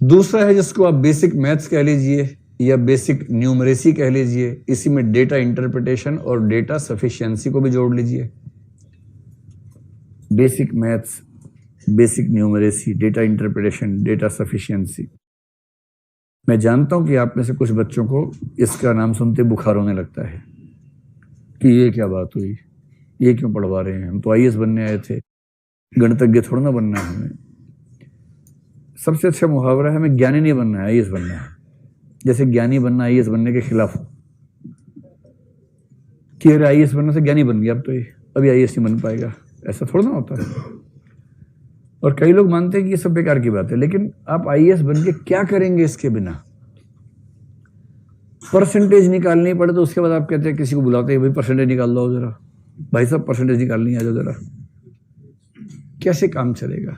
दूसरा है जिसको आप बेसिक मैथ्स कह लीजिए या बेसिक न्यूमरेसी कह लीजिए, इसी में डेटा इंटरप्रिटेशन और डेटा सफिशिएंसी को भी जोड़ लीजिए। Basic maths, basic numeracy, data interpretation, data sufficiency. मैं जानता हूं कि आप में से कुछ बच्चों को इसका नाम सुनते बुखार होने लगता है कि ये क्या बात हुई, ये क्यों पढ़वा रहे हैं, हम तो आईएएस बनने आए थे, गणितज्ञ थोड़ा ना बनना है हमें। सबसे अच्छा मुहावरा है हमें ज्ञानी नहीं बनना है, आईएएस बनना है। जैसे ज्ञानी बनना आईएएस बनने के खिलाफ हो कि अरे आईएएस बनने से ज्ञानी बन गया, अब तो ये अभी आईएएस नहीं बन पाएगा, ऐसा थोड़ा ना होता है। और कई लोग मानते हैं कि ये सब बेकार की बात है, लेकिन आप आईएएस बन के क्या करेंगे इसके बिना? परसेंटेज निकालनी पड़े तो उसके बाद आप कहते हैं, किसी को बुलाते हैं, भाई परसेंटेज निकाल लो जरा, भाई साहब परसेंटेज निकालनी आ जाओ जरा। कैसे काम चलेगा?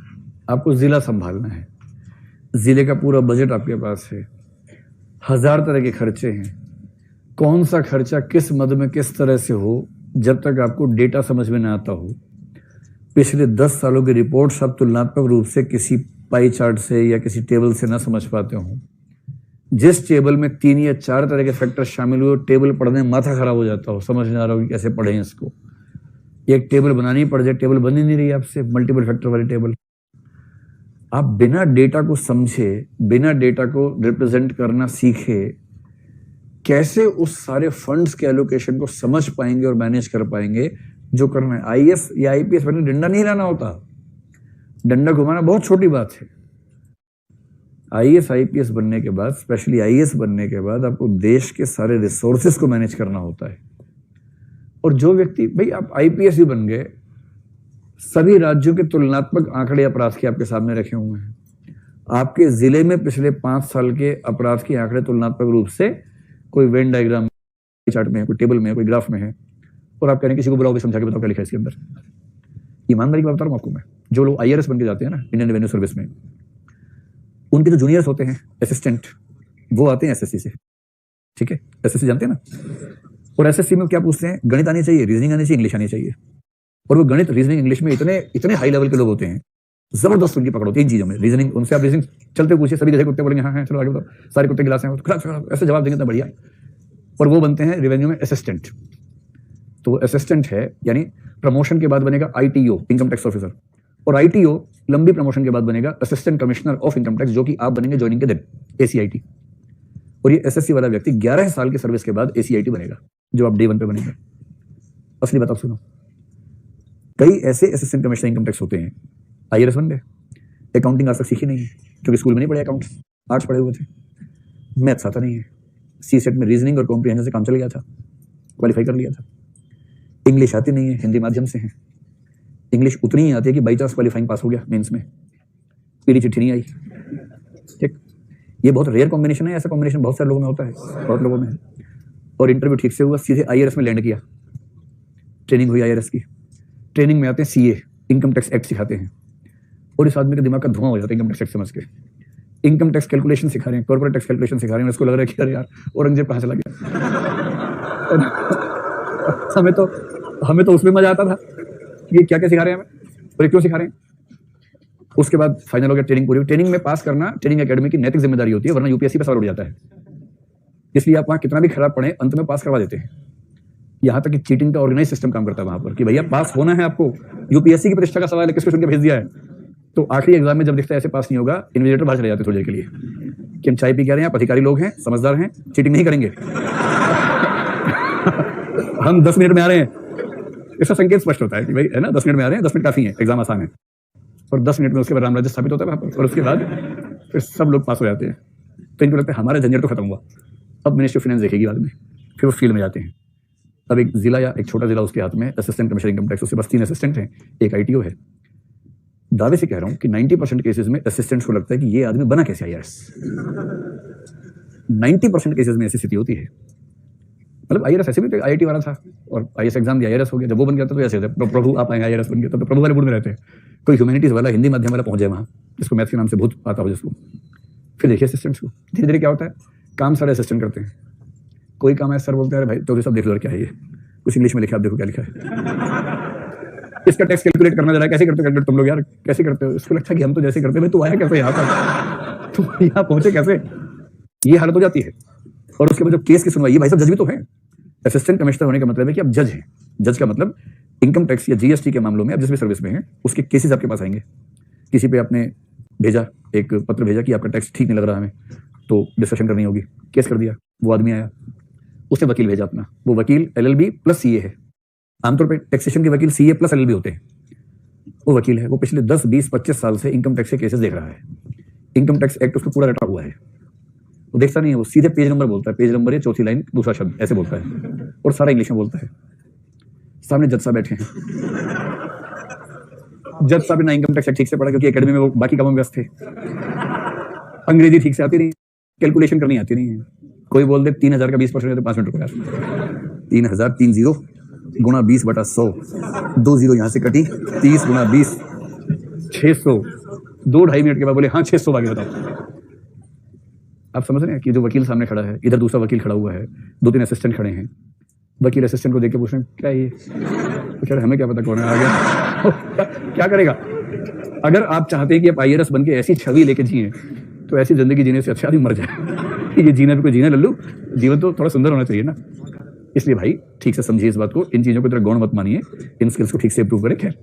आपको जिला संभालना है, जिले का पूरा बजट आपके पास है, 1000 तरह के खर्चे हैं, कौन सा खर्चा किस मद में किस तरह से हो, जब तक आपको डेटा समझ में ना आता हो, पिछले 10 सालों की रिपोर्ट्स आप तुलनात्मक रूप से किसी पाई चार्ट से या किसी टेबल से ना समझ पाते हो, जिस टेबल में 3 या 4 तरह के फैक्टर शामिल हुए, टेबल पढ़ने में माथा खराब हो जाता हो, समझ नहीं आ रहा हो कि कैसे पढ़ें इसको, एक टेबल बनानी पड़ जाए, टेबल बन ही नहीं रही आपसे, मल्टीपल फैक्टर वाली टेबल। आप बिना डेटा को समझे, बिना डेटा को रिप्रेजेंट करना सीखे, कैसे उस सारे फंड्स के एलोकेशन को समझ पाएंगे और मैनेज कर पाएंगे जो करना है। आईएएस या आईपीएस बनने डंडा नहीं लाना होता, डंडा घुमाना बहुत छोटी बात है। आईएएस आईपीएस बनने के बाद, स्पेशली आईएएस बनने के बाद, आपको देश के सारे रिसोर्सेस को मैनेज करना होता है। और जो व्यक्ति, भाई आप आईपीएस ही बन गए, सभी राज्यों के तुलनात्मक आंकड़े अपराध के आपके सामने रखे हुए हैं, आपके जिले में पिछले 5 साल के अपराध के आंकड़े तुलनात्मक रूप से कोई वेन डायग्राम चार्ट में है, कोई टेबल में है, कोई ग्राफ में है, और आप कह रहे हैं किसी को बुलाओ, समझा के बताओ क्या लिखा है इसके अंदर। ईमानदारी की बात बता रहा हूं आपको मैं, जो लोग आईआरएस बन के जाते हैं ना इंडियन रेवेन्यू सर्विस में, उनके जो जूनियर्स होते हैं असिस्टेंट, वो आते हैं एसएससी से, ठीक है, एसएससी जानते हैं ना। और एसएससी में क्या पूछते हैं? गणित आनी चाहिए, रीजनिंग आनी चाहिए, इंग्लिश आनी चाहिए। और वो गणित, रीजनिंग, इंग्लिश में इतने हाई लेवल के लोग होते हैं, जबरदस्त उनकी पकड़ होती है इन चीजों में। रीजनिंग, उनसे आप रीजनिंग चलते पूछिए, सभी जैसे कुत्ते बोलेंगे हाँ हाँ चलो आगे बताओ, सारे कुत्ते गिलास हैं, ऐसे जवाब देंगे इतना बढ़िया। और वो बनते हैं रेवेन्यू में असिस्टेंट। तो वो असिस्टेंट है, यानी प्रमोशन के बाद बनेगा आईटीओ, इनकम टैक्स ऑफिसर, और आईटीओ लंबी प्रमोशन के बाद बनेगा assistant commissioner of income tax, जो कि आप बनेंगे ज्वाइनिंग के दिन, एसीआईटी। और ये एसएससी वाला व्यक्ति 11 साल की सर्विस के बाद एसीआईटी बनेगा, जो आप डे 1 पे बनेंगे। असली बात आप सुनो, कई ऐसे असिस्टेंट कमिश्नर इनकम टैक्स होते हैं, आईआरएस बन गए, अकाउंटिंग आज तक सीखी नहीं है क्योंकि स्कूल में नहीं पढ़े, अकाउंट्स आर्ट्स पढ़े हुए थे, मैथ्स आता नहीं है, सी सेट में रीजनिंग और कॉम्प्रिहेंशन से काम चल गया था, क्वालिफाई कर लिया था। इंग्लिश आती नहीं है, हिंदी माध्यम से है, इंग्लिश उतनी ही आती है कि बाई चांस क्वालिफाइंग पास हो गया मेंस में, पीली चिट्ठी नहीं आई, ठीक। ये बहुत रेयर कॉम्बिनेशन है, ऐसा कॉम्बिनेशन बहुत सारे लोगों में होता है, बहुत लोगों में है। और इंटरव्यू ठीक से हुआ, सीधे आईआरएस में लैंड किया, ट्रेनिंग हुई आईआरएस की, ट्रेनिंग में आते हैं सीए, इनकम टैक्स एक्ट सिखाते हैं, और इस आदमी के दिमाग का धुआं हो जाता है इनकम टैक्स एक्ट समझ के। इनकम टैक्स कैलकुलेशन सिखा रहे हैं, कॉर्पोरेट टैक्स कैलकुलेशन सिखा रहे हैं, उसको लग रहा है कि अरे यार औरंगजेब कहाँ चला गया। हमें तो उसमें मजा आता था, ये क्या क्या सिखा रहे हैं हमें और ये क्यों सिखा रहे हैं। उसके बाद फाइनल हो गया, ट्रेनिंग पूरी। ट्रेनिंग में पास करना ट्रेनिंग एकेडमी की नैतिक जिम्मेदारी होती है, वरना यूपीएससी पे सवाल उठ जाता है। इसलिए आप वहां कितना भी खराब पढ़े, अंत में पास करवा देते हैं। यहां तक कि चीटिंग का ऑर्गेनाइज सिस्टम काम करता है वहां पर कि भैया पास होना है आपको, यूपीएससी की प्रतिष्ठा का सवाल है, किसको सुन के भेज दिया है। तो आखिरी एग्जाम में जब दिखता है ऐसे पास नहीं होगा, इन्विजिलेटर बाहर चले जाते थोड़ी देर के लिए कि हम चाय पी के आ रहे हैं, आप अधिकारी लोग हैं, समझदार हैं, चीटिंग नहीं करेंगे। हम 10 मिनट में आ रहे हैं, इसका संकेत स्पष्ट होता है कि भाई है ना 10 मिनट में आ रहे हैं, 10 मिनट काफी है, एग्जाम आसान है। और 10 मिनट में उसके बाद रामराज्य स्थापित होता है वहां पर, और उसके बाद फिर सब लोग पास हो जाते हैं। तो इनको लगता है हमारा झंझट तो खत्म हुआ, अब मिनिस्ट्री ऑफ फाइनेंस देखेगी बाद में। फिर वो फील्ड में जाते हैं। अब एक जिला या एक छोटा जिला उसके हाथ में असिस्टेंट कमिश्नर इनकम टैक्स, उसके पास 3 असिस्टेंट हैं, एक आईटीओ है। दावे से कह रहा हूं कि 90% केसेस में असिस्टेंट्स को लगता है कि ये आदमी बना कैसे आईआरएस। 90% केसेस में ऐसी स्थिति होती है। मतलब आईआरएस ऐसे भी तो आईआईटी वाला था और आईएएस एग्जाम दिया, आईआरएस हो गया। जब वो बन गया था तो ऐसे होता है, प्रभु आप आएंगे आईआरएस बन गया, तो प्रभु वाले मूड में रहते हैं। कोई ह्यूमैनिटीज वाला, हिंदी माध्यम वाला पहुंच जाए वहां, जिसको मैथ्स के नाम से भूत आता हो जिसको, फिर देखिए असिस्टेंट्स को धीरे धीरे क्या होता है, काम सारे असिस्टेंट करते हैं। कोई काम है सर बोलते हैं अरे भाई तो सब देख लो क्या है ये, कुछ इंग्लिश में लिखा, आप देखो क्या लिखा है। इसका टैक्स कैलकुलेट करना जरा, कैसे करते हो तुम लोग यार, कैसे करते हो। इसको लगता है कि हम तो जैसे करते हैं, भाई तू आया कैसे यहाँ पर। तो यहाँ पहुंचे कैसे? ये हालत हो जाती है। और उसके बाद जब केस की सुनवाई, ये भाई साहब जज भी तो हैं। असिस्टेंट कमिश्नर होने का मतलब है कि आप जज हैं। जज का मतलब इनकम टैक्स या जीएसटी के मामलों में आप जिस भी सर्विस में हैं उसके केसेस आपके पास आएंगे। किसी पे आपने भेजा, एक पत्र भेजा कि आपका टैक्स ठीक नहीं लग रहा हमें, तो डिस्कशन करनी होगी। केस कर दिया, वो आदमी आया, उसने वकील भेजा अपना, वो वकील एलएलबी प्लस सीए है। आमतौर पे टैक्सेशन के वकील सीए प्लस एलएलबी होते हैं। वो वकील है, वो पिछले 10, 20, 25 साल से इनकम टैक्स के केसेस देख रहा है। इनकम टैक्स एक्ट उसको पूरा रटा हुआ है। वो देखता नहीं है, वो सीधे पेज नंबर बोलता है, पेज नंबर है, चौथी लाइन दूसरा शब्द, ऐसे बोलता है और सारा इंग्लिश में बोलता है। सामने जज साहब बैठे हैं। जज साहब ने इनकम टैक्स ठीक से पढ़ा क्योंकि एकेडमी में वो बाकी कामों में व्यस्त थे। अंग्रेजी ठीक से आती नहीं, कैलकुलेशन करनी आती नहीं है। कोई बोल दे 3000 का 20% है तो 5 मिनट रुपया। 3000 3 जीरो गुणा 20/100, 2 जीरो यहां से कटी, 30 गुणा 20 600। 2-2.5 मिनट के बाद बोले हाँ 600 आगे बताओ। आप समझ रहे हैं कि जो वकील सामने खड़ा है, इधर दूसरा वकील खड़ा हुआ है, 2-3 असिस्टेंट खड़े हैं। वकील असिस्टेंट को देख के पूछ रहे हैं क्या ये, तो कह रहे हमें क्या पता कौन है आ गया। क्या करेगा? अगर आप चाहते हैं कि आप आईआरएस बन के ऐसी छवि लेके जिए तो ऐसी जिंदगी जीने से अच्छा आदमी मर जाए। ये जीना भी कोई जीना लल्लू, जीवन तो थोड़ा सुंदर होना चाहिए ना। इसलिए भाई ठीक से समझिए इस बात को, इन चीजों को तरह गौण मत मानिए, इन स्किल्स को ठीक से इंप्रूव करें। खैर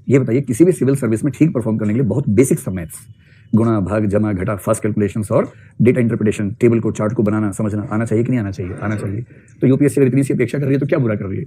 ये बताइए, किसी भी सिविल सर्विस में ठीक परफॉर्म करने के लिए बहुत बेसिक सा मैथ्स, गुणा भाग जमा घटा फास्ट कैलकुलेशंस और डेटा इंटरप्रिटेशन, टेबल को चार्ट को बनाना समझना आना चाहिए कि नहीं आना चाहिए? आना चाहिए। तो यूपीएससी अगर इतनी सी अपेक्षा कर रही है तो क्या बुरा कर रही है?